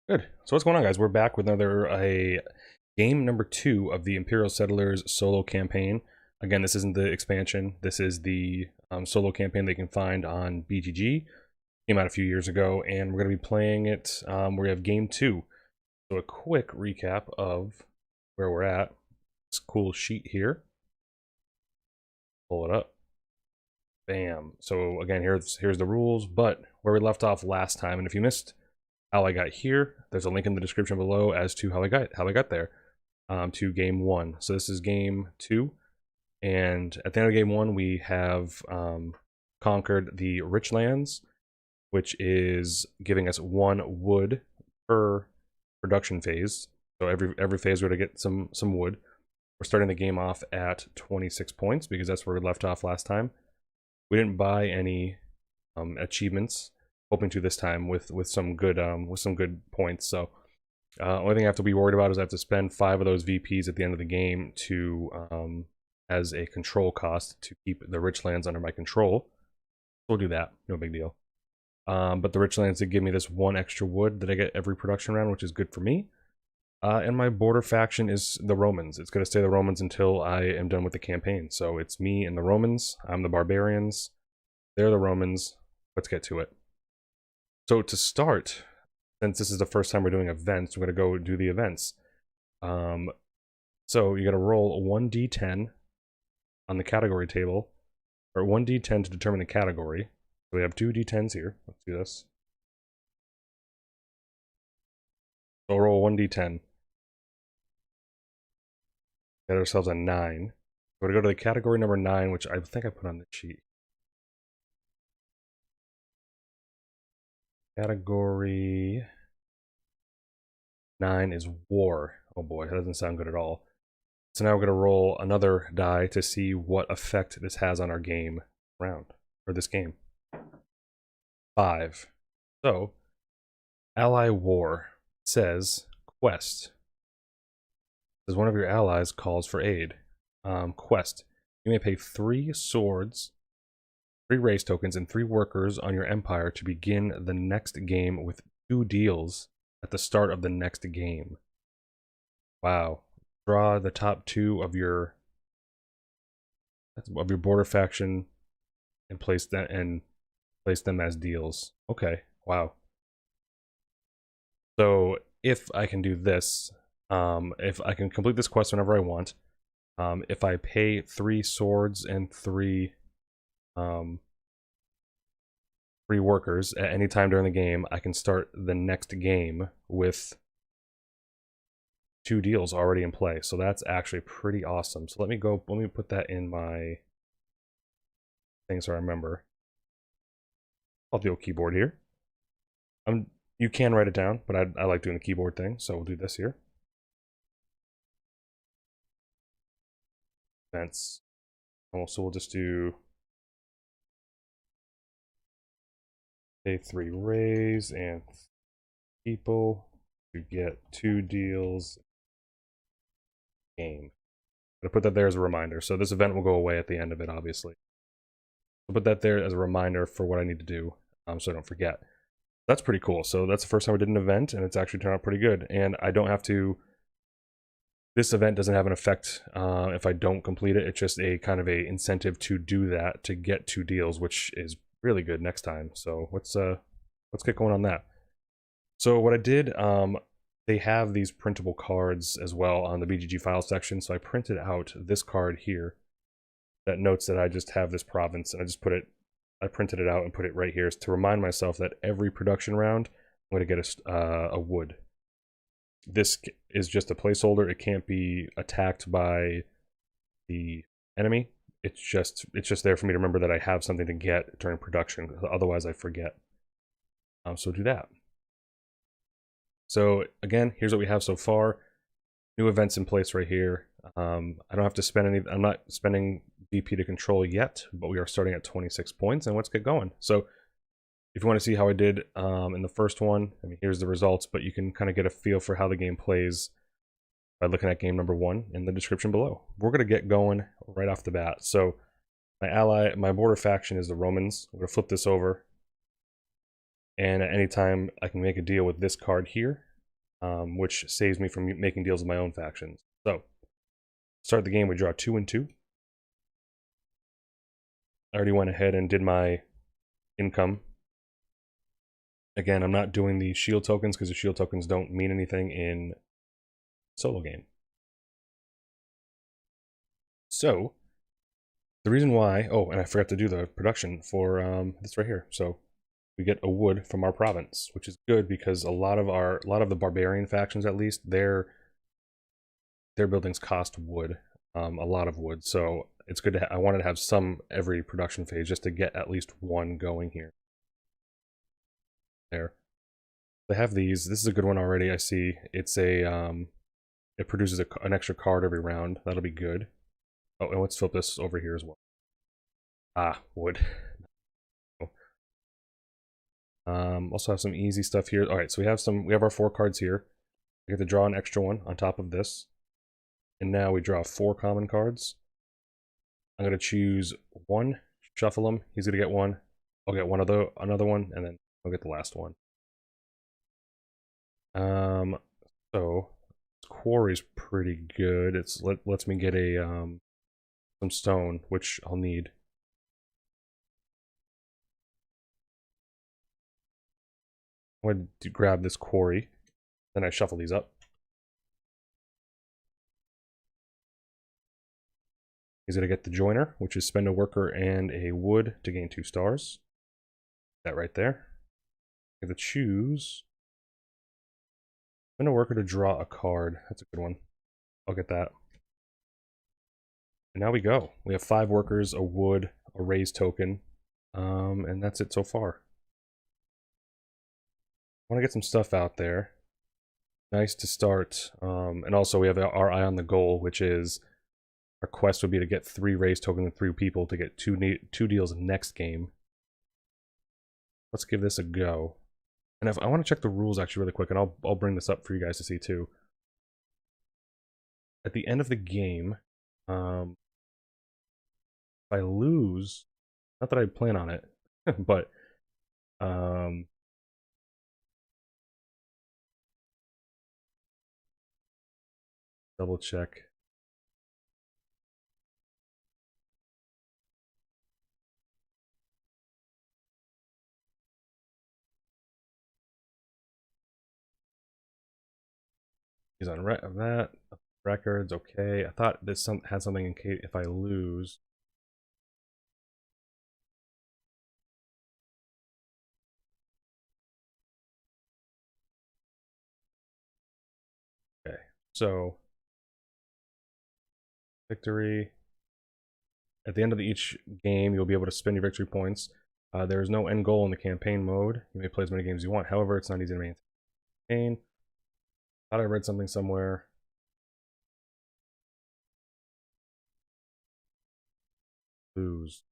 Good. So what's going on, guys? We're back with a game number 2 of the Imperial Settlers solo campaign. Again, this isn't the expansion. This is the solo campaign they can find on BGG. Came out a few years ago, and we're going to be playing it. We have game 2. So a quick recap of where we're at. This cool sheet here. Pull it up. Bam. So again, here's the rules, but where we left off last time, and if you missed how I got here, there's a link in the description below as to how I got there to game 1. So this is game 2, and at the end of game 1 we have conquered the rich lands, which is giving us 1 wood per production phase. So every phase we're to get some wood. We're starting the game off at 26 points because that's where we left off last time. We didn't buy any achievements, hoping to this time with some good points. So only thing I have to be worried about is I have to spend 5 of those VPs at the end of the game to as a control cost to keep the rich lands under my control. We'll do that, no big deal. But the rich lands did give me this 1 extra wood that I get every production round, which is good for me. And my border faction is the Romans. It's going to stay the Romans until I am done with the campaign. So it's me and the Romans. I'm the barbarians. They're the Romans. Let's get to it. So to start, since this is the first time we're doing events, we're going to go do the events. So you got to roll 1d10 on the category table, or 1d10 to determine the category. So we have 2 d10s here. Let's do this. So we'll roll 1d10. Got ourselves a 9. We're going to go to the category number 9, which I think I put on the sheet. Category 9 is war. Oh boy, that doesn't sound good at all. So now we're going to roll another die to see what effect this has on our game round, or this game. 5. So, ally war says quest. As one of your allies calls for aid. Quest. You may pay 3 swords, 3 race tokens, and 3 workers on your empire to begin the next game with 2 deals at the start of the next game. Wow. Draw the top 2 of your border faction and place them as deals. Okay. Wow. So if I can do this, if I can complete this quest whenever I want, if I pay 3 swords and 3 workers at any time during the game, I can start the next game with 2 deals already in play. So that's actually pretty awesome. So let me put that in my thing so I remember. I'll do a keyboard here. You can write it down, but I like doing the keyboard thing, so we'll do this here. Events. Also, we'll just do pay 3 raise and people to get 2 deals. Game. I'm gonna put that there as a reminder. So this event will go away at the end of it, obviously. I'll put that there as a reminder for what I need to do, so I don't forget. That's pretty cool. So that's the first time I did an event, and it's actually turned out pretty good. And I don't have to. This event doesn't have an effect if I don't complete it. It's just a kind of a incentive to do that to get 2 deals, which is really good next time. So let's get going on that. So what I did, they have these printable cards as well on the BGG file section. So I printed out this card here that notes that I just have this province, and I printed it out and put it right here to remind myself that every production round I'm going to get a wood. This is just a placeholder. It can't be attacked by the enemy. It's just there for me to remember that I have something to get during production. Otherwise, I forget. So do that. So again, here's what we have so far. New events in place right here. I don't have to spend any. I'm not spending VP to control yet, but we are starting at 26 points, and let's get going. So if you want to see how I did in the first one, I mean, here's the results, but you can kind of get a feel for how the game plays by looking at game number 1 in the description below. We're going to get going right off the bat. So my border faction is the Romans. We're going to flip this over, and at any time I can make a deal with this card here. which saves me from making deals with my own factions. So, start the game, we draw 2 and 2. I already went ahead and did my income. Again, I'm not doing the shield tokens because the shield tokens don't mean anything in solo game. So, the reason why, oh, and I forgot to do the production for this right here. So, we get a wood from our province, which is good because a lot of the barbarian factions, at least, their buildings cost wood, a lot of wood. So it's good to I wanted to have some every production phase just to get at least one going here. There, they have these. This is a good one already. I see it's a it produces an extra card every round. That'll be good. Oh, and let's flip this over here as well. Ah, wood. Also have some easy stuff here. All right, so we have our 4 cards here. We get to draw an extra one on top of this. And now we draw 4 common cards. I'm going to choose one, shuffle him. He's going to get one. I'll get another one, and then I'll get the last one. So quarry's pretty good. It's lets me get a some stone, which I'll need. I'm going to grab this quarry. Then I shuffle these up. He's going to get the joiner, which is spend a worker and a wood to gain 2 stars. That right there. I have to choose. Spend a worker to draw a card. That's a good one. I'll get that. And now we go. We have 5 workers, a wood, a raise token, and that's it so far. I want to get some stuff out there. Nice to start. And also we have our eye on the goal, which is our quest would be to get 3 raise tokens and 3 people to get 2 deals next game. Let's give this a go. And if I want to check the rules actually really quick, and I'll bring this up for you guys to see too. At the end of the game, if I lose, not that I plan on it, but double check. He's on that records. Okay, I thought this had something in case if I lose. Okay, so victory. At the end of each game, you'll be able to spend your victory points. There is no end goal in the campaign mode. You may play as many games as you want. However, it's not easy to maintain. Thought I read something somewhere. Lose.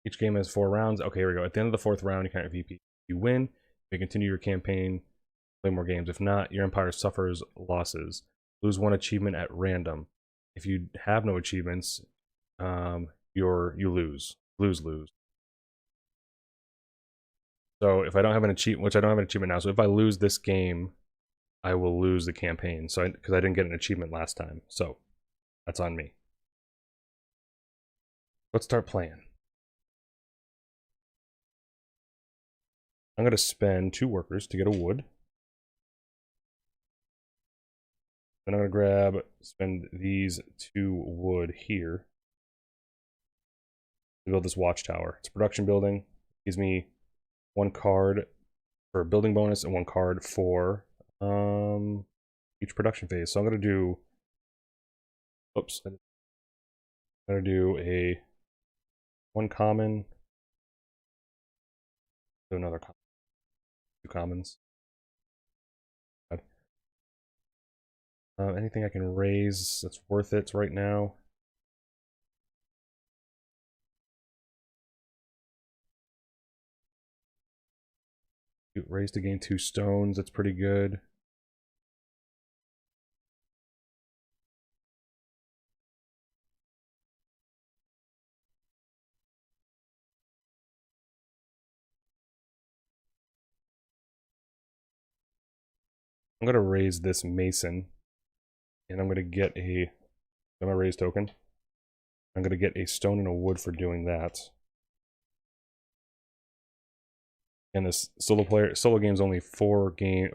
Each game has 4 rounds. Okay, here we go. At the end of the 4th round, you can't VP. If you win, you may continue your campaign, play more games. If not, your empire suffers losses. Lose 1 achievement at random. If you have no achievements, you lose. Lose. So if I don't have an achievement, which I don't have an achievement now, so if I lose this game, I will lose the campaign. So because I didn't get an achievement last time, so that's on me. Let's start playing. I'm going to spend 2 workers to get a wood. Then I'm going to spend these 2 wood here to build this watchtower. It's a production building. It gives me 1 card for a building bonus and 1 card for each production phase. So I'm going to do, oops, I'm going to do a 1 common, do another 2 commons. Anything I can raise that's worth it right now. Raise to gain 2 stones, that's pretty good. I'm going to raise this mason, and I'm going to get a raise token. I'm going to get a stone and a wood for doing that. And this solo game is only 4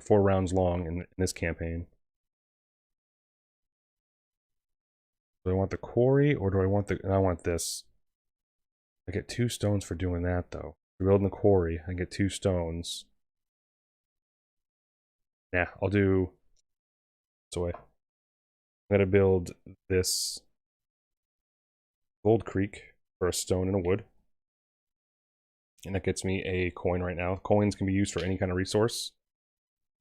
rounds long in this campaign. Do I want the quarry, or do I want I want this. I get 2 stones for doing that, though. For building the quarry, I get 2 stones. Nah, I'll do this way. I'm gonna build this Gold Creek for a stone and a wood. And that gets me a coin right now. Coins can be used for any kind of resource.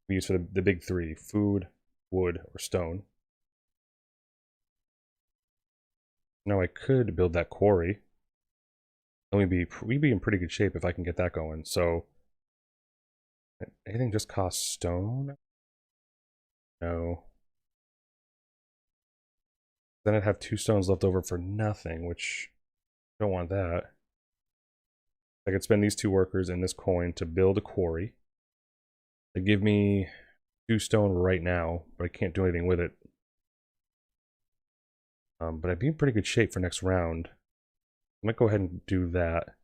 We use for the big 3: food, wood, or stone. Now I could build that quarry. And we'd be in pretty good shape if I can get that going. So anything just costs stone? No. Then I'd have 2 stones left over for nothing, which I don't want that. I could spend these 2 workers and this coin to build a quarry. They give me 2 stone right now, but I can't do anything with it. But I'd be in pretty good shape for next round. I might go ahead and do that.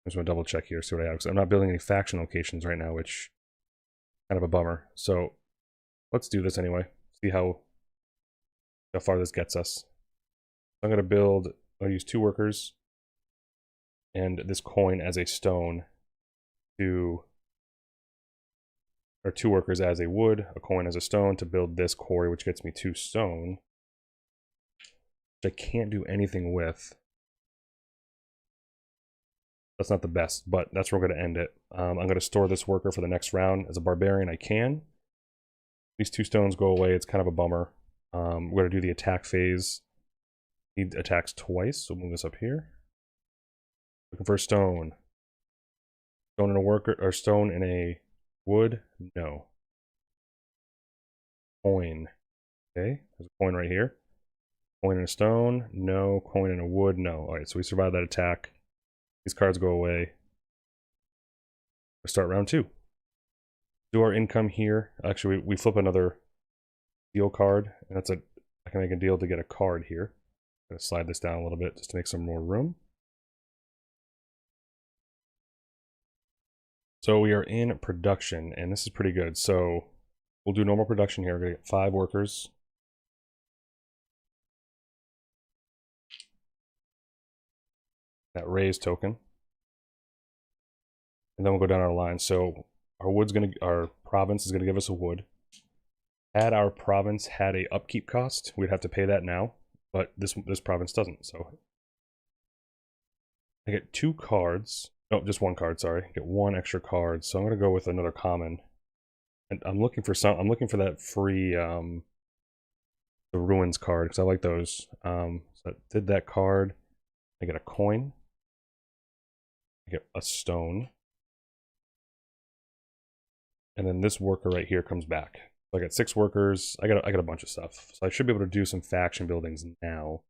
I'm just going to double check here, see what I have. Because I'm not building any faction locations right now, which is kind of a bummer. So let's do this anyway. See how far this gets us. I'm going to I'll use 2 workers and this coin as a stone to, or 2 workers as a wood, a coin as a stone to build this quarry, which gets me 2 stone, which I can't do anything with. That's not the best, but that's where we're going to end it. I'm going to store this worker for the next round. As a barbarian, I can. These 2 stones go away. It's kind of a bummer. We're going to do the attack phase. He attacks twice, so we'll move this up here. Looking for a stone. Stone and a worker, or stone and a wood? No. Coin. Okay, there's a coin right here. Coin and a stone? No. Coin and a wood? No. Alright, so we survived that attack. These cards go away. We start round 2. Do our income here. Actually, we flip another deal card, and that's I can make a deal to get a card here. I'm going to slide this down a little bit just to make some more room. So we are in production, and this is pretty good. So we'll do normal production here. We're going to get 5 workers. That raise token. And then we'll go down our line. So our province is gonna give us a wood. Had our province had a upkeep cost, we'd have to pay that now, but this province doesn't. So I get 2 cards. No, just 1 card, sorry. I get 1 extra card. So I'm gonna go with another common. And I'm looking for that free the ruins card, because I like those. So I did that card. I get a coin. I get a stone. And then this worker right here comes back. So I got 6 workers. I got a bunch of stuff. So I should be able to do some faction buildings now.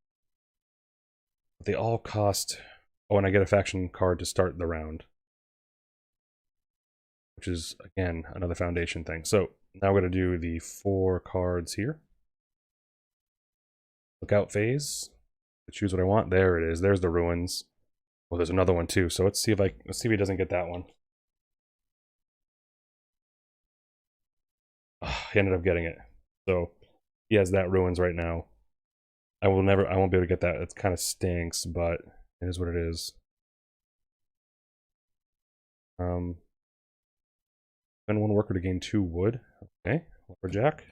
But they all cost... Oh, and I get a faction card to start the round. Which is, again, another foundation thing. So now we're going to do the 4 cards here. Lookout phase. Choose what I want. There it is. There's the ruins. Oh, there's another one too. So let's see if he doesn't get that one. He ended up getting it. So he has that ruins right now. I won't be able to get that. It kind of stinks, but it is what it is. Spend 1 worker to gain 2 wood. Okay, lumberjack.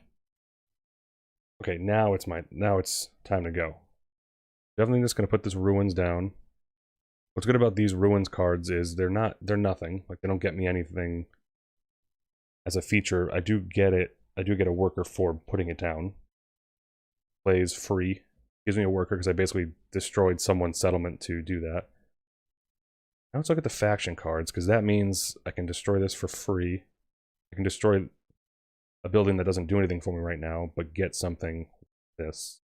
Okay, now it's time to go. Definitely just gonna put this ruins down. What's good about these ruins cards is they're nothing. Like, they don't get me anything as a feature. I do get a worker for putting it down. Plays free. Gives me a worker because I basically destroyed someone's settlement to do that. Now let's look at the faction cards, because that means I can destroy this for free. I can destroy a building that doesn't do anything for me right now, but get something like this.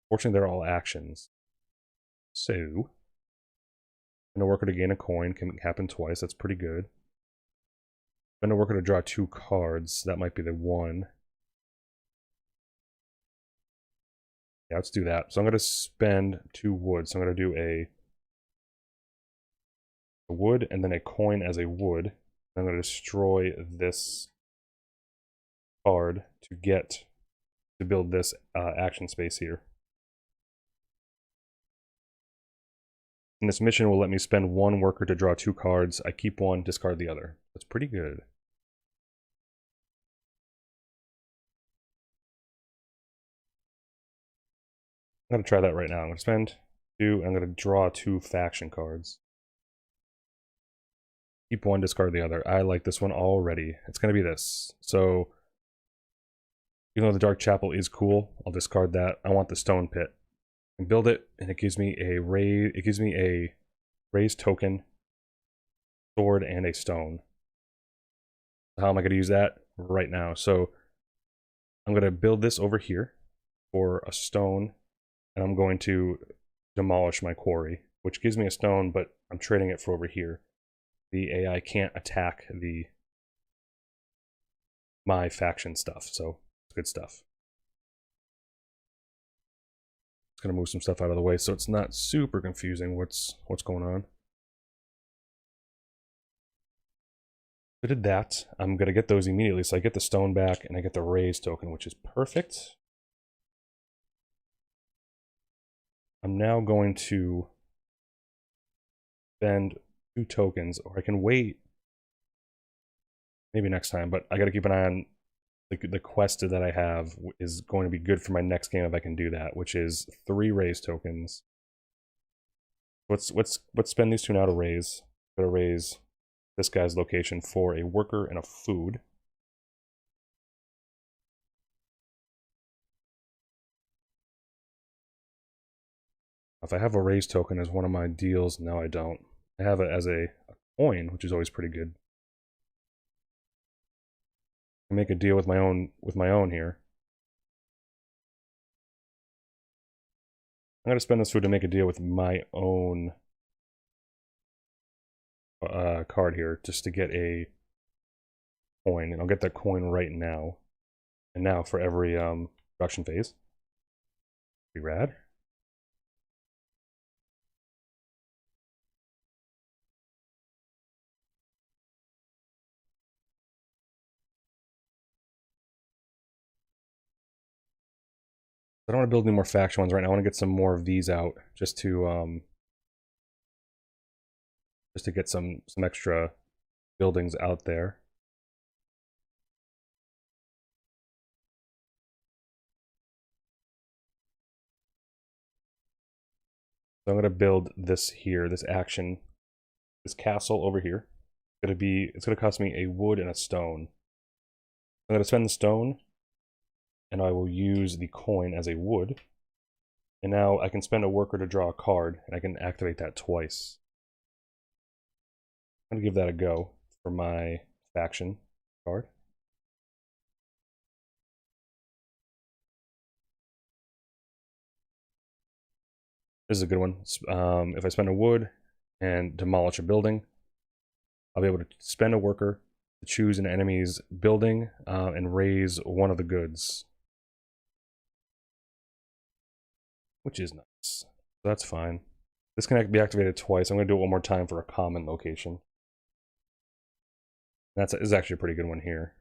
Fortunately, they're all actions. So Spend a worker to gain a coin. Can happen twice. That's pretty good. Spend a worker to draw 2 cards. That might be the one. Yeah, let's do that. So I'm going to spend 2 wood. So I'm going to do a wood and then a coin as a wood. I'm going to destroy this card to build this action space here. And this mission will let me spend 1 worker to draw 2 cards. I keep 1, discard the other. That's pretty good. I'm going to try that right now. I'm going to spend 2, and I'm going to draw 2 faction cards. Keep 1, discard the other. I like this one already. It's going to be this. So, even though the Dark Chapel is cool, I'll discard that. I want the Stone Pit. And build it, and it gives me a raise token, sword, and a stone. How am I going to use that? Right now. So I'm going to build this over here for a stone, and I'm going to demolish my quarry, which gives me a stone, but I'm trading it for over here. The AI can't attack my faction stuff, so it's good stuff. It's going to move some stuff out of the way so it's not super confusing what's going on. I did that. I'm going to get those immediately. So I get the stone back and I get the raise token, which is perfect. I'm now going to spend 2 tokens, or I can wait maybe next time, but I got to keep an eye on the quest that I have is going to be good for my next game if I can do that, which is 3 raise tokens. Let's spend these 2 now to raise. I'm going to raise this guy's location for a worker and a food. If I have a raise token as one of my deals, no, I don't. I have it as a coin, which is always pretty good. I make a deal with my own here. I'm gonna spend this food to make a deal with my own card here, just to get a coin, and I'll get that coin right now. And now for every production phase. Be rad. I don't want to build any more faction ones right now. I want to get some more of these out just to get some extra buildings out there. So I'm going to build this here, this castle over here. It's going to cost me a wood and a stone. I'm going to spend the stone, and I will use the coin as a wood. And now I can spend a worker to draw a card, and I can activate that twice. I'm going to give that a go for my faction card. This is a good one. If I spend a wood and demolish a building, I'll be able to spend a worker to choose an enemy's building and raise one of the goods, which is nice. So that's fine. This can be activated twice. I'm going to do it one more time for a common location. This is actually a pretty good one here.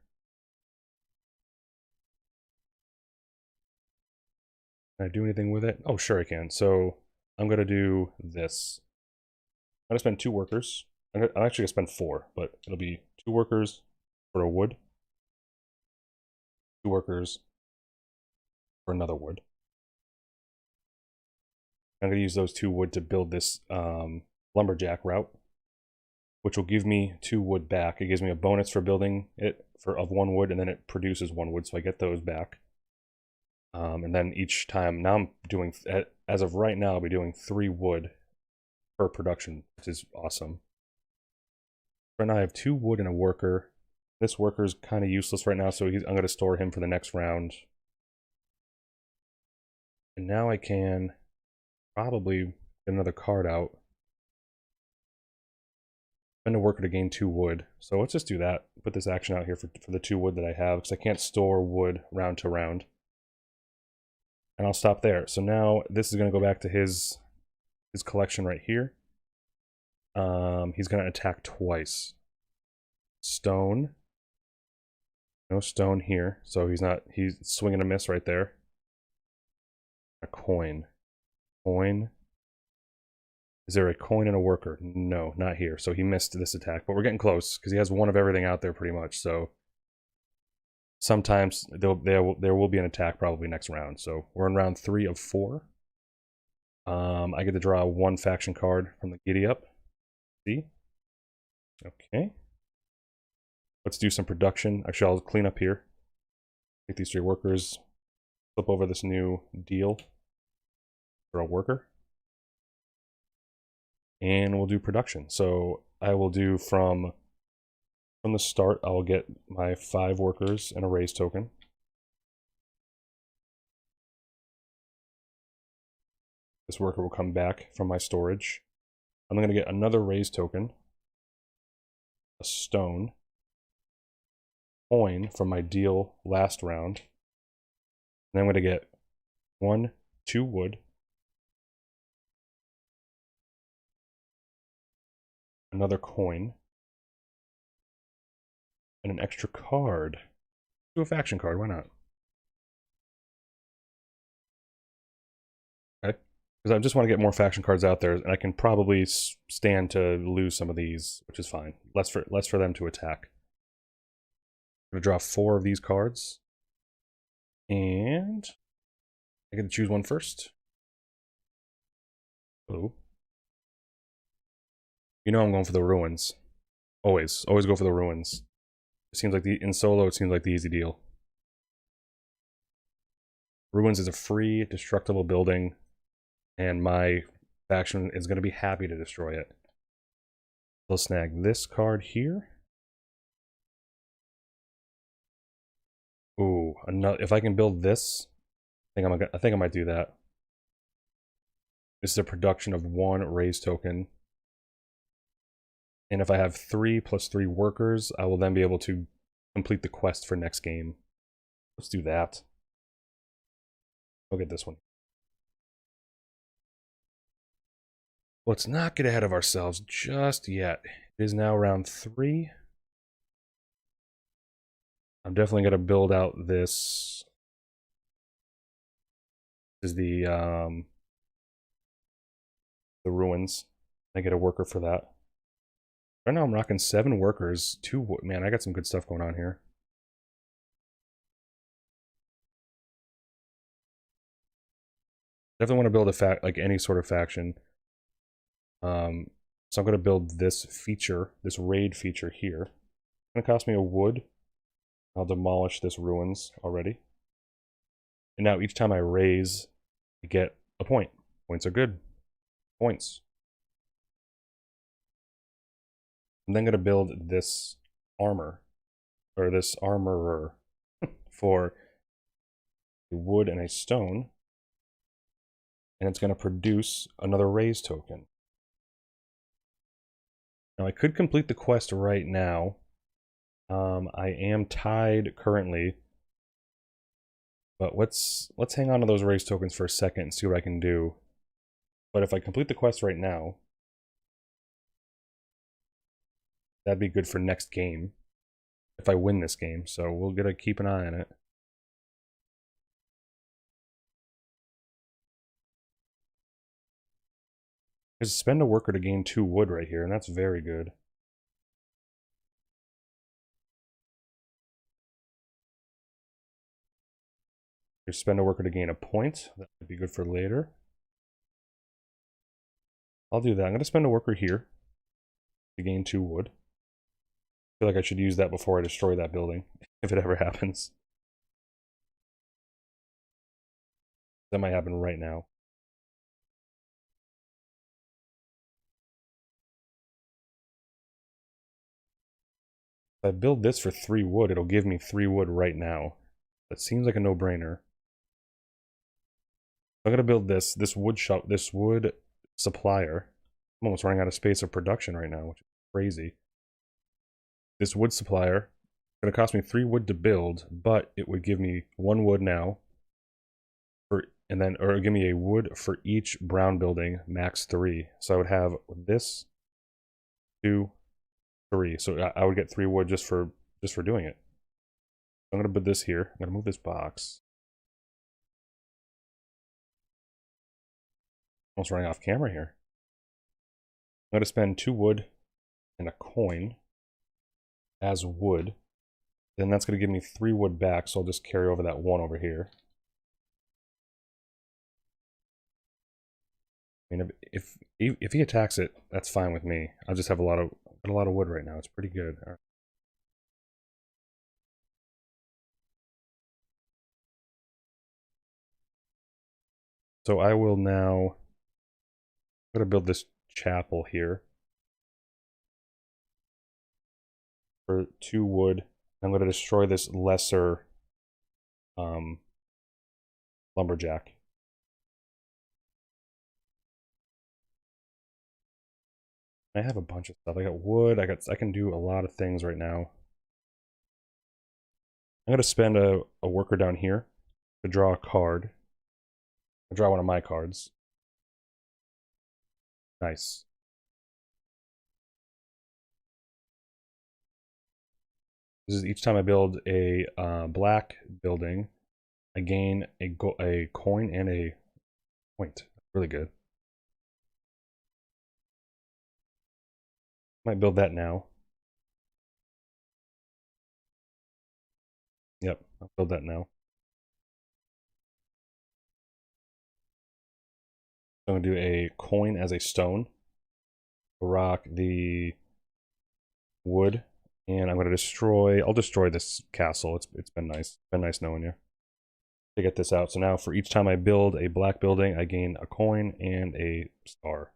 Can I do anything with it? Oh, sure I can. So I'm going to do this. I'm going to spend 2 workers. I'm actually going to spend 4, but it'll be 2 workers for a wood, 2 workers for another wood. I'm going to use those 2 wood to build this lumberjack route, which will give me 2 wood back. It gives me a bonus for building it of 1 wood, and then it produces 1 wood, so I get those back. And then each time, now I'm doing, as of right now, I'll be doing 3 wood per production, which is awesome. Right now I have 2 wood and a worker. This worker's kind of useless right now, so I'm going to store him for the next round. And now I can probably get another card out. Spend a worker to gain 2 wood. So let's just do that. Put this action out here for the 2 wood that I have, because I can't store wood round to round. And I'll stop there. So now this is going to go back to his collection right here. He's going to attack twice. Stone. No stone here, so he's swinging a miss right there. A coin. Coin. Is there a coin and a worker? No, not here. So he missed this attack, but we're getting close because he has one of everything out there pretty much. So sometimes there will be an attack probably next round. So we're in round 3 of 4. I get to draw 1 faction card from the Giddy Up. See? Okay. Let's do some production. Actually, I'll clean up here. Take these 3 workers. Flip over this new deal for a worker. And we'll do production. So I will do from the start, I will get my 5 workers and a raise token. This worker will come back from my storage. I'm going to get another raise token, a stone, coin from my deal last round. And I'm going to get 1, 2 wood, another coin, and an extra card. Do a faction card, why not? Okay, because I just want to get more faction cards out there, and I can probably stand to lose some of these, which is fine. Less for them to attack. I'm going to draw 4 of these cards, and I get to choose one first. Oh. You know I'm going for the ruins. Always go for the ruins. It seems like in solo, it seems like the easy deal. Ruins is a free, destructible building, and my faction is going to be happy to destroy it. We'll snag this card here. Ooh, if I can build this, I think I might do that. This is a production of 1 raise token. And if I have 3 plus 3 workers, I will then be able to complete the quest for next game. Let's do that. I'll get this one. Let's not get ahead of ourselves just yet. It is now round 3. I'm definitely going to build out this. This is the ruins. I get a worker for that. Right now I'm rocking 7 workers, 2 wood. Man, I got some good stuff going on here. Definitely want to build like any sort of faction. So I'm going to build this feature, this raid feature here. It's going to cost me a wood. I'll demolish this ruins already. And now each time I raise, I get a point. Points are good. Points. I'm then going to build this armor, or this armorer, for a wood and a stone. And it's going to produce another raise token. Now I could complete the quest right now. I am tied currently. But let's hang on to those raise tokens for a second and see what I can do. But if I complete the quest right now, that'd be good for next game. If I win this game, so we'll get to keep an eye on it. Just spend a worker to gain 2 wood right here, and that's very good. Just spend a worker to gain a point. That would be good for later. I'll do that. I'm going to spend a worker here to gain 2 wood. I feel like I should use that before I destroy that building, if it ever happens. That might happen right now. If I build this for 3 wood, it'll give me 3 wood right now. That seems like a no-brainer. I'm gonna build this wood shop, this wood supplier. I'm almost running out of space of production right now, which is Crazy. This wood supplier is going to cost me 3 wood to build, but it would give me 1 wood now, and then, or give me a wood for each brown building, max 3. So I would have this, 2, 3. So I would get 3 wood just for doing it. I'm gonna put this here. I'm gonna move this box. Almost running off camera here. I'm gonna spend 2 wood and a coin as wood. Then that's gonna give me 3 wood back, so I'll just carry over that 1 over here. I mean, if he attacks it, that's fine with me. I'll just have a lot of wood right now. It's pretty good. All right. So I will now. I'm gonna build this chapel here for 2 wood. I'm gonna destroy this lesser lumberjack. I have a bunch of stuff. I got wood. I can do a lot of things right now. I'm gonna spend a worker down here to draw a card. I'll draw one of my cards. Nice. This is each time I build a black building, I gain a coin and a point. Really good. Might build that now. Yep, I'll build that now. I'm gonna do a coin as a stone, rock the wood, and I'm gonna destroy. I'll destroy this castle. It's been nice. Been nice knowing you. To get this out. So now for each time I build a black building, I gain a coin and a star.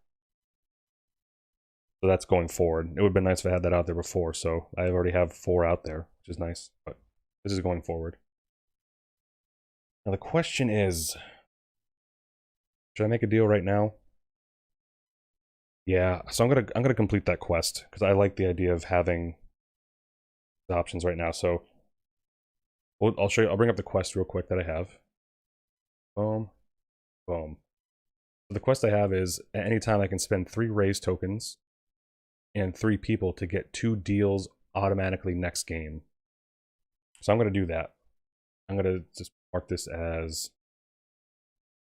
So that's going forward. It would have been nice if I had that out there before. So I already have 4 out there, which is nice. But this is going forward. Now the question is, should I make a deal right now? Yeah, so I'm gonna complete that quest because I like the idea of having the options right now. So I'll show you. I'll bring up the quest real quick that I have. Boom, boom. So the quest I have is at any time I can spend 3 raise tokens and 3 people to get 2 deals automatically next game. So I'm gonna do that. I'm gonna just mark this as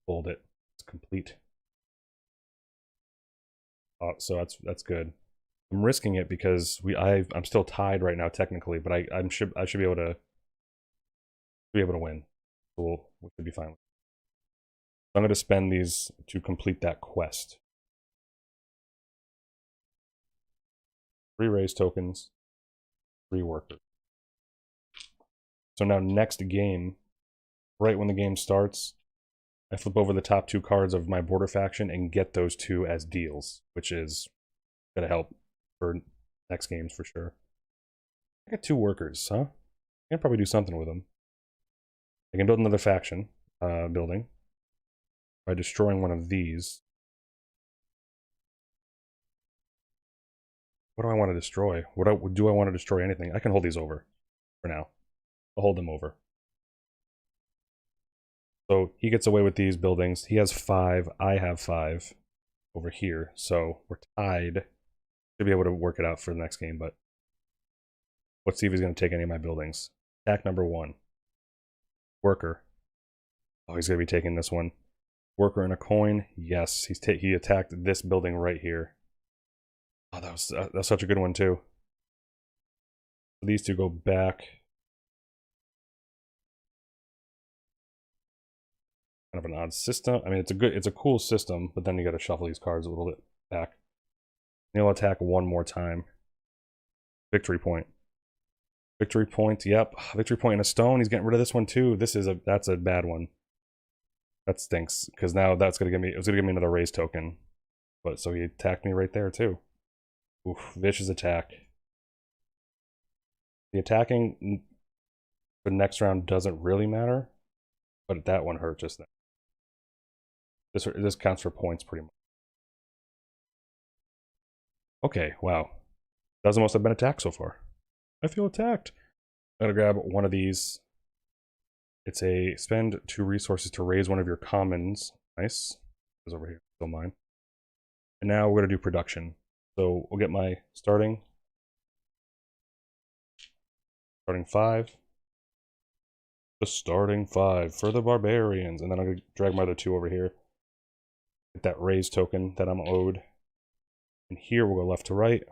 bold it. It's complete. So that's good. I'm risking it because I'm still tied right now technically, but I should be able to win. So we should be fine. I'm going to spend these to complete that quest. 3 raise tokens, 3 workers. So now next game, right when the game starts, I flip over the top 2 cards of my border faction and get those 2 as deals, which is going to help for next games for sure. I got 2 workers, huh? I can probably do something with them. I can build another faction building by destroying one of these. What do I want to destroy? Do I want to destroy anything? I can hold these over for now. I'll hold them over. So he gets away with these buildings. He has 5. I have 5 over here. So we're tied. Should be able to work it out for the next game, but let's see if he's going to take any of my buildings. Attack number 1. Worker. Oh, he's going to be taking this one. Worker and a coin. Yes, he attacked this building right here. Oh, that's such a good one too. These 2 go back. Kind of an odd system. I mean, it's a cool system, but then you got to shuffle these cards a little bit back. He'll attack 1 more time. Victory point. Victory point. Yep, victory point and a stone. He's getting rid of this one too. That's a bad one. That stinks because now it was gonna give me another raise token. But so he attacked me right there too. Oof, vicious attack. The attacking the next round doesn't really matter, but that one hurt just now. This counts for points pretty much. Okay, wow. That's the most I've been attacked so far. I feel attacked. I'm gonna grab one of these. It's a spend 2 resources to raise one of your commons. Nice. It's over here. Still mine. And now we're gonna do production. So we'll get my starting 5. The starting 5 for the barbarians. And then I'm gonna drag my other 2 over here. Get that raise token that I'm owed. And here we'll go left to right.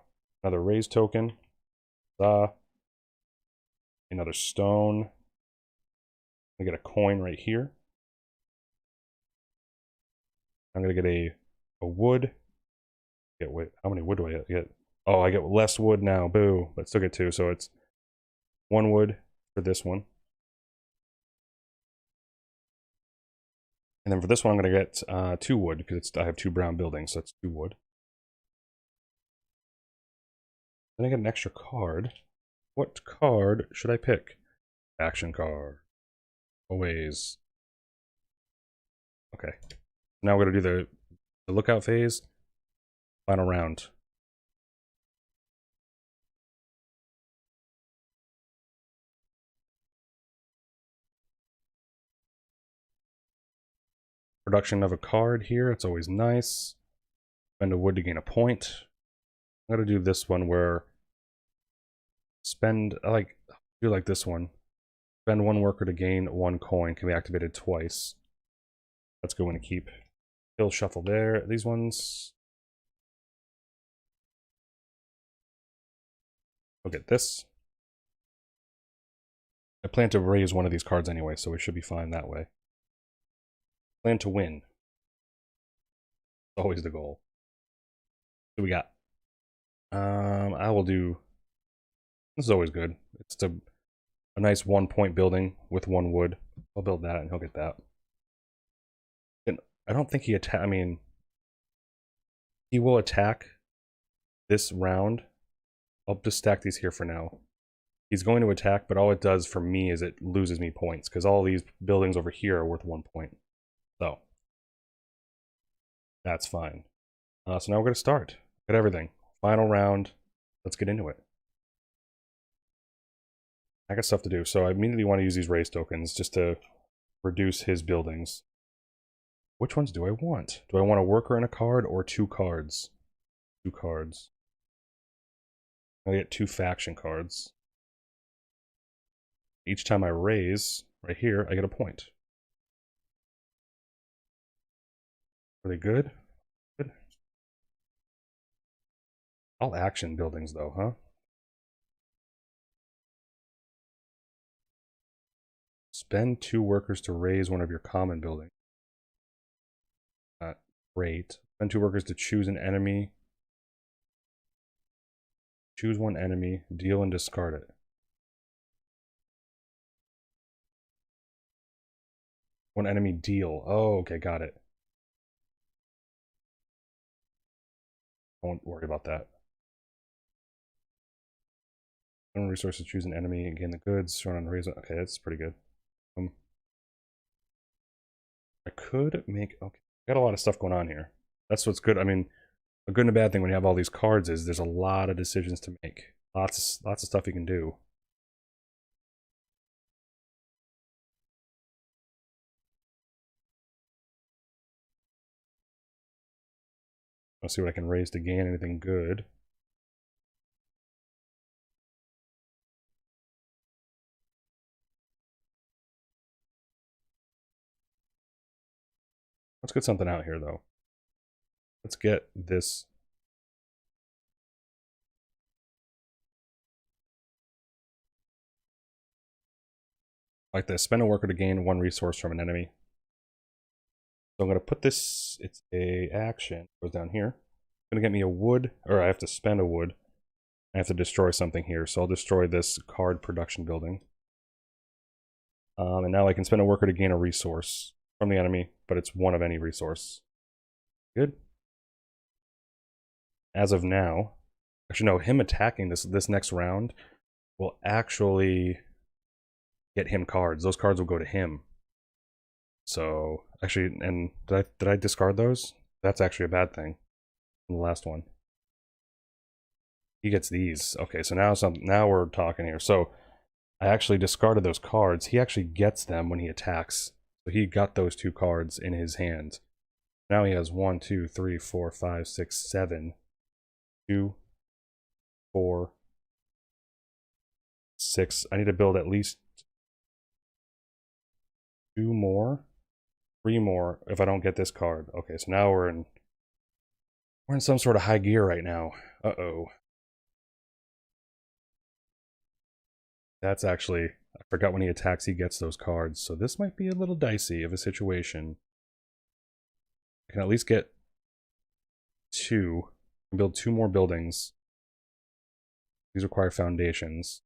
Another raise token. Another stone. I get a coin right here. I'm gonna get a wood. Get wait, how many wood do I get? Oh, I get less wood now. Boo! But still get 2, so it's 1 wood for this one. And then for this one, I'm gonna get 2 wood because I have 2 brown buildings, so that's 2 wood. Then I get an extra card. What card should I pick? Action card. Always. Okay. Now we're gonna do the lookout phase. Final round. Production of a card here. It's always nice. Spend a wood to gain a point. I'm gonna do this one where I do like this one. Spend 1 worker to gain 1 coin. Can be activated twice. That's a good one to keep. Hill shuffle there. These ones. We'll get this. I plan to raise one of these cards anyway, so we should be fine that way. Plan to win. Always the goal. What do we got? I will do. This is always good. It's a nice 1-point building with 1 wood. I'll build that and he'll get that. And I don't think he attack. I mean, he will attack this round. I'll just stack these here for now. He's going to attack, but all it does for me is it loses me points because all these buildings over here are worth 1 point. So that's fine. So now we're going to start. Get everything. Final round. Let's get into it. I got stuff to do, so I immediately want to use these raise tokens just to reduce his buildings. Which ones do I want? Do I want a worker and a card or 2 cards? 2 cards. I get 2 faction cards. Each time I raise, right here, I get a point. Are they good? Good. All action buildings though, huh? Spend 2 workers to raise one of your common buildings. Great. Spend 2 workers to choose an enemy. Choose 1 enemy, deal and discard it. One enemy deal. Oh, okay, got it. Don't worry about that. One resources, choose an enemy, gain the goods, shown on raise. Okay, that's pretty good. I could make. Okay, got a lot of stuff going on here. That's what's good. I mean, a good and a bad thing when you have all these cards is there's a lot of decisions to make. Lots of stuff you can do. Let's see what I can raise to gain anything good. Let's get something out here, though. Let's get this. Like this. Spend a worker to gain 1 resource from an enemy. So I'm going to put this. It's a action. Goes down here. It's going to get me a wood. Or I have to spend a wood. I have to destroy something here. So I'll destroy this card production building. And now I can spend a worker to gain a resource from the enemy, but it's 1 of any resource. Good. As of now, actually no, him attacking this next round will actually get him cards. Those cards will go to him. So actually, and did I discard those? That's actually a bad thing. The last one. He gets these. Okay, so now we're talking here. So I actually discarded those cards. He actually gets them when he attacks. So he got those 2 cards in his hand. Now he has 1, 2, 3, 4, 5, 6, 7. 2, 4, 6. I need to build at least 2 more, 3 more if I don't get this card. Okay, so now we're in some sort of high gear right now. Uh-oh. That's actually, I forgot when he attacks he gets those cards, so this might be a little dicey of a situation. I can at least get 2, and build 2 more buildings. These require foundations.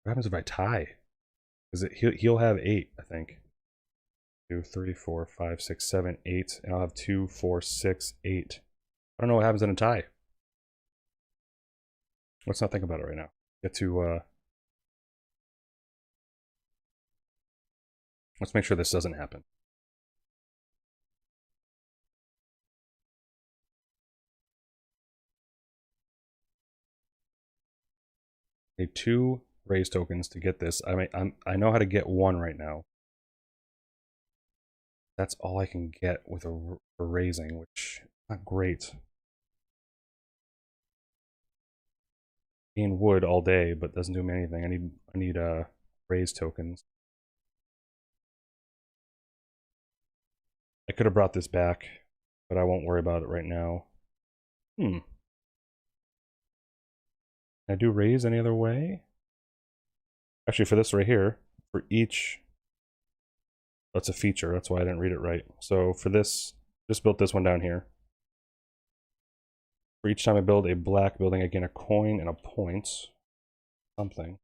What happens if I tie? Is it he'll have 8, I think. 2, 3, 4, 5, 6, 7, 8, and I'll have 2, 4, 6, 8. I don't know what happens in a tie. Let's not think about it right now. Get to let's make sure this doesn't happen. I need 2 raise tokens to get this. I know how to get 1 right now. That's all I can get with a raising, which is not great. Gain wood all day, but doesn't do me anything. I need raise tokens. I could have brought this back, but I won't worry about it right now. Can I do raise any other way? Actually, for this right here, for each, that's a feature. That's why I didn't read it right. So for this, just built this one down here. For each time I build a black building, I gain a coin and a point. Something.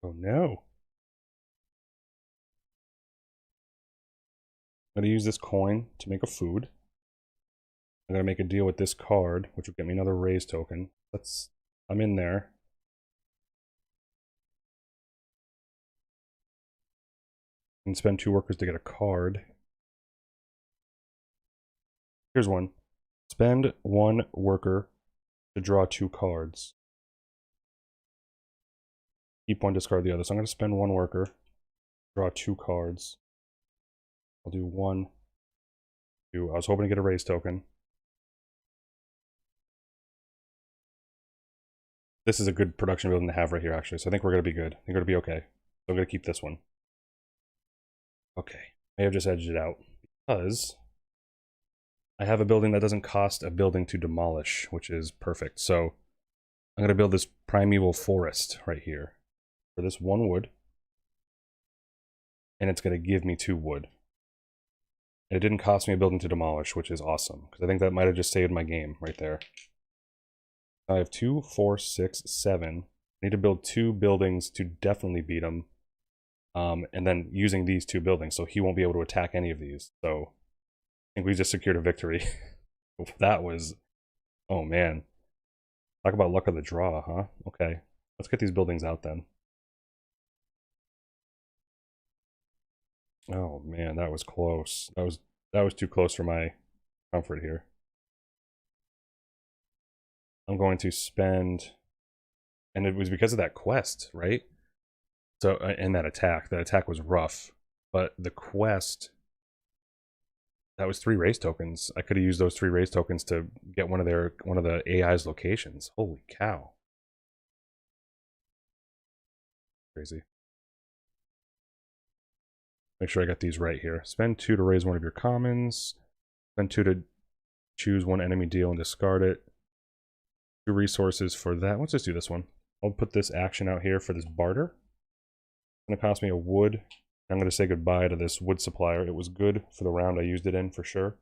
Oh no. I'm going to use this coin to make a food. I'm going to make a deal with this card, which will get me another raise token. I'm in there. And spend 2 workers to get a card. Here's one. Spend 1 worker to draw 2 cards. Keep 1, discard the other. So I'm going to spend 1 worker, draw 2 cards. I'll do 1, 2. I was hoping to get a raise token. This is a good production building to have right here, actually. So I think we're going to be good. I think we're going to be okay. So I'm going to keep this one. Okay. May have just edged it out. Because I have a building that doesn't cost a building to demolish, which is perfect. So I'm going to build this primeval forest right here. For this 1 wood. And it's going to give me 2 wood. And it didn't cost me a building to demolish, which is awesome. Because I think that might have just saved my game right there. I have 2, 4, 6, 7. I need to build 2 buildings to definitely beat him. And then using these 2 buildings, so he won't be able to attack any of these. So I think we just secured a victory. That was... Oh, man. Talk about luck of the draw, huh? Okay. Let's get these buildings out then. Oh, man, that was close. That was too close for my comfort here. I'm going to spend... And it was because of that quest, right? So, and that attack was rough. But the quest... That was 3 race tokens. I could have used those 3 race tokens to get one of the AI's locations. Holy cow. Crazy. Make sure I got these right here. Spend 2 to raise one of your commons. Spend 2 to choose 1 enemy deal and discard it. 2 resources for that. Let's just do this one. I'll put this action out here for this barter. It's going to cost me a wood. I'm going to say goodbye to this wood supplier. It was good for the round I used it in, for sure.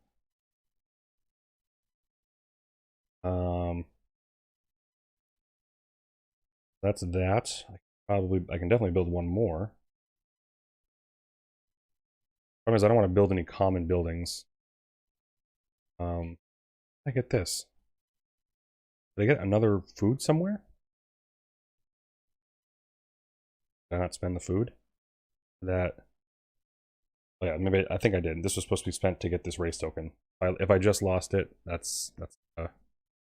That's that. I can definitely build 1 more. Problem is, I don't want to build any common buildings. I get this. Did I get another food somewhere? Did I not spend the food? That. Oh yeah, maybe I think I did. This was supposed to be spent to get this race token. If I just lost it, that's not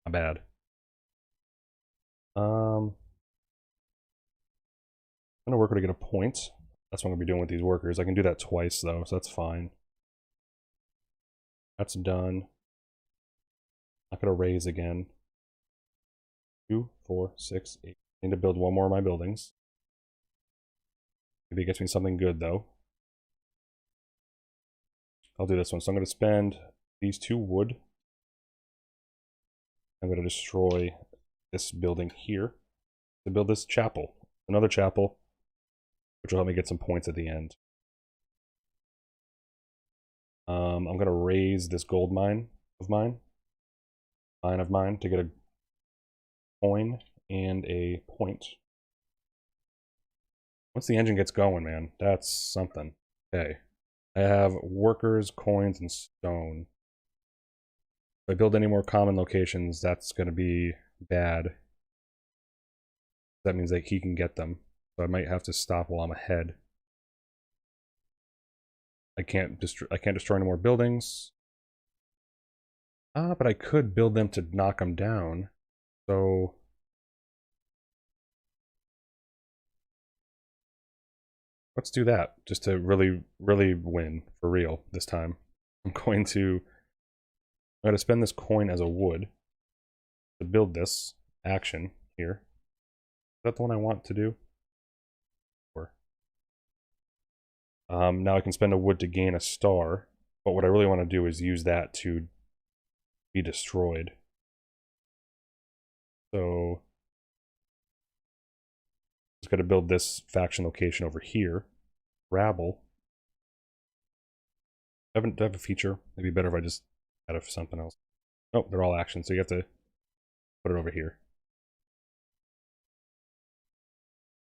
bad. I'm gonna worker to get a point. That's what I'm gonna be doing with these workers. I can do that twice though, so that's fine. That's done. Not gonna raise again. 2, 4, 6, 8. I need to build one more of my buildings. Maybe it gets me something good though. I'll do this one. So I'm gonna spend these 2 wood. I'm gonna destroy this building here to build this chapel. Another chapel, which will help me get some points at the end. I'm gonna raise this gold mine of mine to get a coin and a point. Once the engine gets going, man, that's something. Okay. I have workers, coins, and stone. If I build any more common locations, that's going to be bad. That means that he can get them. So I might have to stop while I'm ahead. I can't destroy any more buildings. But I could build them to knock them down. So let's do that, just to really, really win for real this time. I'm going to spend this coin as a wood to build this action here. Is that the one I want to do? Or now I can spend a wood to gain a star, but what I really want to do is use that to be destroyed. So just got to build this faction location over here. Rabble. Do I have a feature? It'd be better if I just had something else. Oh, they're all actions, so you have to put it over here.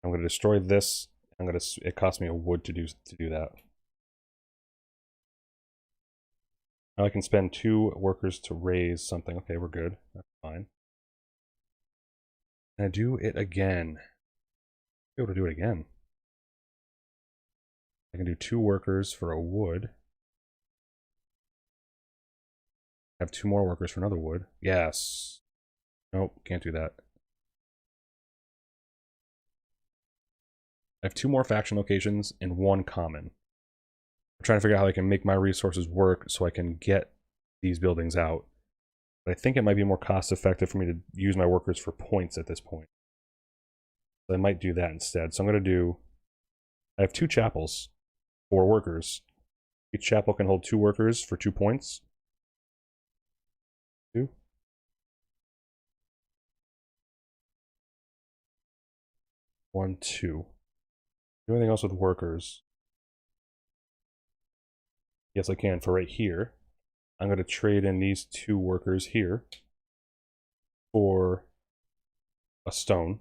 I'm going to destroy this. It costs me a wood to do that. Now I can spend 2 workers to raise something. Okay, we're good. That's fine. And I do it again. I'll be able to do it again. I can do 2 workers for a wood. I have 2 more workers for another wood. Yes. Nope, can't do that. I have 2 more faction locations and 1 common. I'm trying to figure out how I can make my resources work so I can get these buildings out. But I think it might be more cost effective for me to use my workers for points at this point. So I might do that instead. So I'm going to do... I have 2 chapels, 4 workers. Each chapel can hold 2 workers for 2 points. 2. One, 2. Do anything else with workers? Yes, I can for right here. I'm going to trade in these 2 workers here for a stone.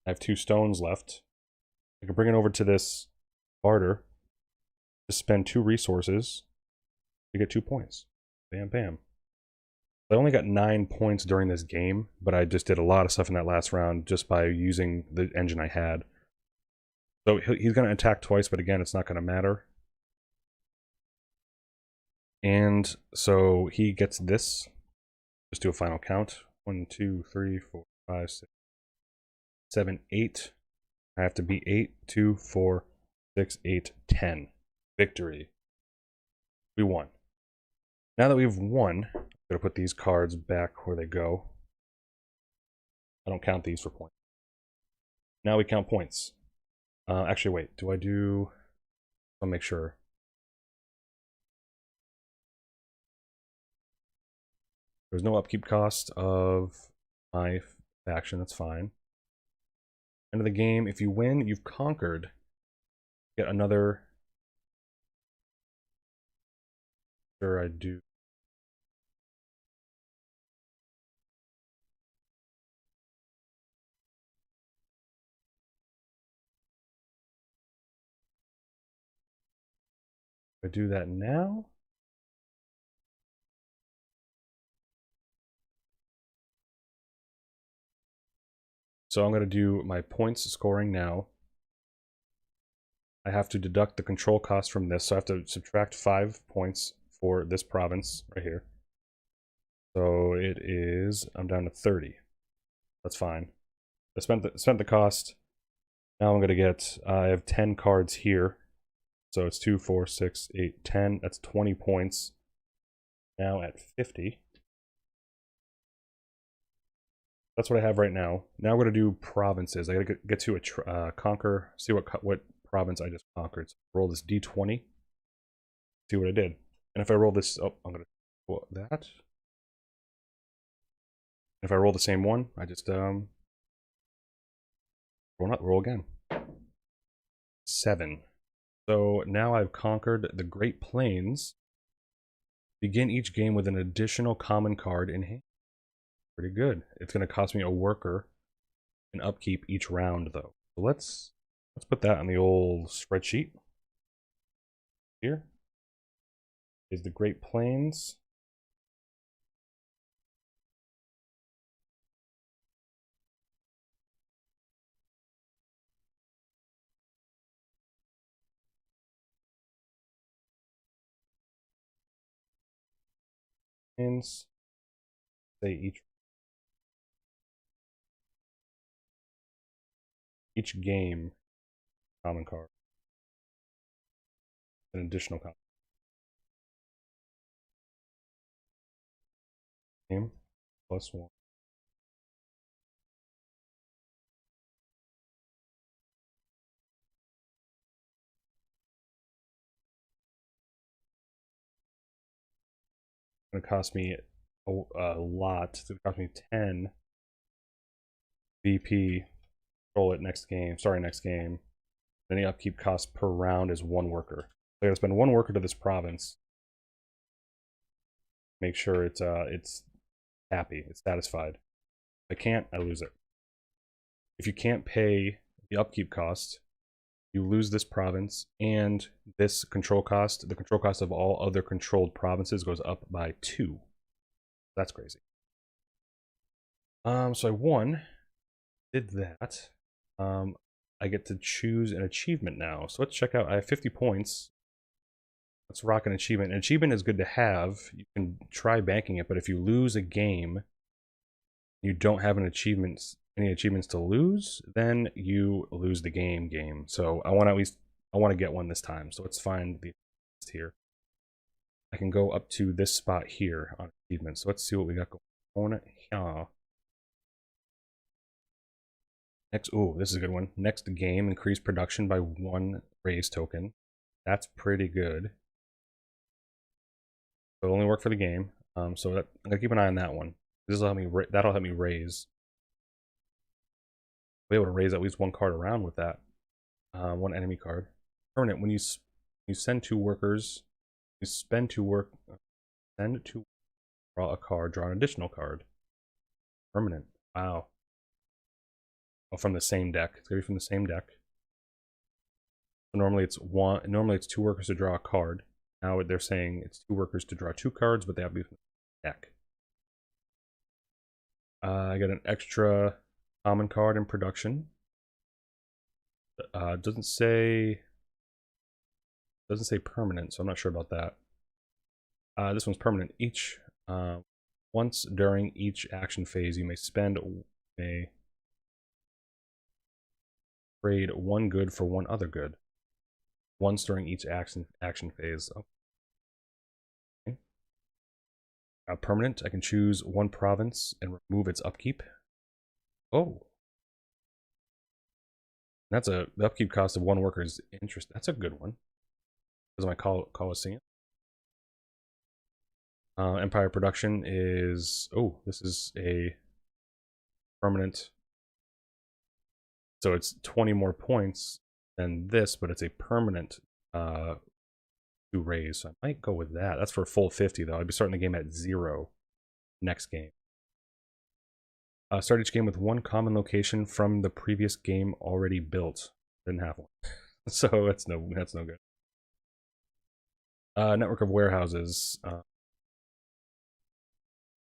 I have 2 stones left. I can bring it over to this barter to spend 2 resources to get 2 points. Bam, bam. I only got 9 points during this game, but I just did a lot of stuff in that last round just by using the engine I had. So he's going to attack twice, but again, it's not going to matter. And so he gets this. Just do a final count. 1, 2, 3, 4, 5, 6, 7, 8. I have to beat 8, 2, 4, 6, 8, 10. Victory. We won. Now that we've won, I'm going to put these cards back where they go. I don't count these for points. Now we count points. Actually, wait. Do I do... I'll make sure. There's no upkeep cost of my faction. That's fine. End of the game. If you win, you've conquered. Get another... Sure, I do. I do that now? So I'm going to do my points scoring now. I have to deduct the control cost from this, so I have to subtract 5 points for this province right here. So it is, I'm down to 30. That's fine. I spent the cost. Now I'm gonna get, I have 10 cards here. So it's 2, 4, 6, 8, 10. That's 20 points. Now at 50. That's what I have right now. Now we're gonna do provinces. I gotta get to a conquer. See what province I just conquered. So roll this d20. See what I did. And if I roll this, oh, I'm gonna roll that. If I roll the same one, I just roll again. 7. So now I've conquered the Great Plains. Begin each game with an additional common card in hand. Pretty good. It's going to cost me a worker and upkeep each round, though. So let's put that on the old spreadsheet. Here is the Great Plains. And say each game common card, an additional common game +1. It's going to cost me a lot. It's going to cost me 10 VP. Roll it next game. Sorry, next game. Then the upkeep cost per round is 1 worker. So I gotta spend 1 worker to this province. Make sure it's happy, it's satisfied. If I can't, I lose it. If you can't pay the upkeep cost, you lose this province, and this control cost, the control cost of all other controlled provinces, goes up by 2. That's crazy. So I won. Did that. I get to choose an achievement now. So let's check out. I have 50 points. Let's rock an achievement. An achievement is good to have. You can try banking it, but if you lose a game, you don't have any achievements to lose, then you lose the game. So I want to get one this time. So let's find the list here. I can go up to this spot here on achievements. So let's see what we got going on. Next, oh, this is a good one. Next game, increase production by 1 raise token. That's pretty good. It'll only work for the game. So I'm gonna keep an eye on that one. This will help me. That'll help me raise. Be able to raise at least 1 card around with that. 1 enemy card. Permanent. When you send 2 workers, you spend 2 work. Send 2. Draw a card. Draw an additional card. Permanent. Wow. Oh, from the same deck. It's gonna be from the same deck. So normally it's 2 workers to draw a card. Now they're saying it's 2 workers to draw 2 cards, but they have to be from the deck. I got an extra common card in production. Doesn't say permanent, so I'm not sure about that. This one's permanent. Once during each action phase, you may trade 1 good for 1 other good. Once during each action phase. Okay. Permanent, I can choose 1 province and remove its upkeep. Oh. The upkeep cost of 1 worker's interest. That's a good one. This is my Colosseum. Empire production is, oh, this is a permanent. So it's 20 more points than this, but it's a permanent to raise. So I might go with that. That's for a full 50 though. I'd be starting the game at 0 next game. Start each game with 1 common location from the previous game already built. Didn't have one. So that's no good. Network of warehouses.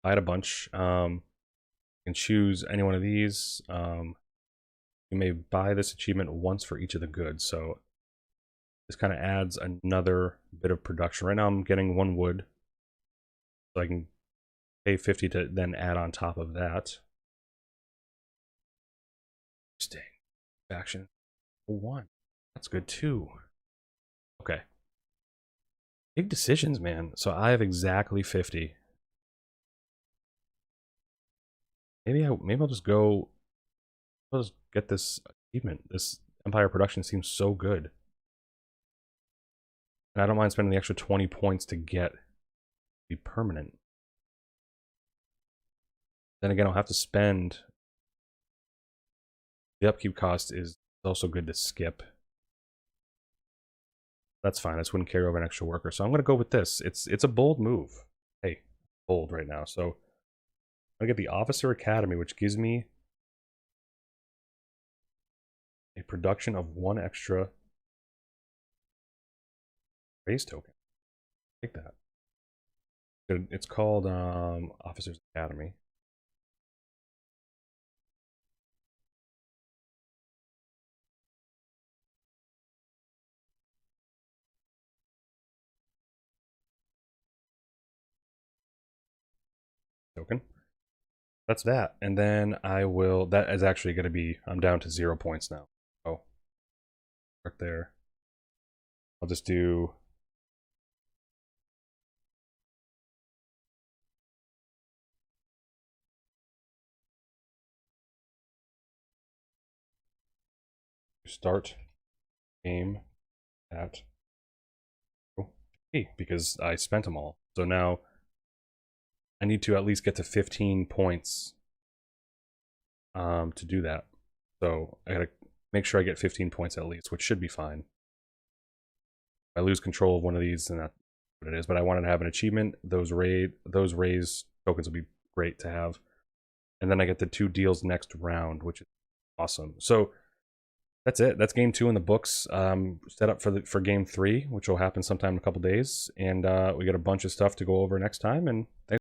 I had a bunch. You can choose any one of these. You may buy this achievement once for each of the goods. So this kind of adds another bit of production. Right now I'm getting 1 wood, so I can pay 50 to then add on top of that. Interesting. Faction 1. That's good too. Okay. Big decisions, man. So I have exactly 50. Maybe I'll just go. I'll just get this achievement. This Empire production seems so good. And I don't mind spending the extra 20 points to get be permanent. Then again, I'll have to spend. The upkeep cost is also good to skip. That's fine. This wouldn't carry over an extra worker. So I'm going to go with this. It's a bold move. Hey, bold right now. So I get the Officer Academy, which gives me a production of 1 extra raise token. Take that. It's called Officers Academy. Token. That's that. And then I will, that is actually going to be, I'm down to 0 points now. Oh, right there. I'll just do start game at 8 because I spent them all. So now I need to at least get to 15 points to do that. So I gotta make sure I get 15 points at least, which should be fine. If I lose control of one of these, then that's what it is. But I wanted to have an achievement. Those raise tokens will be great to have. And then I get the 2 deals next round, which is awesome. So that's it. That's game 2 in the books. Set up for game 3, which will happen sometime in a couple days. And we got a bunch of stuff to go over next time. And thanks.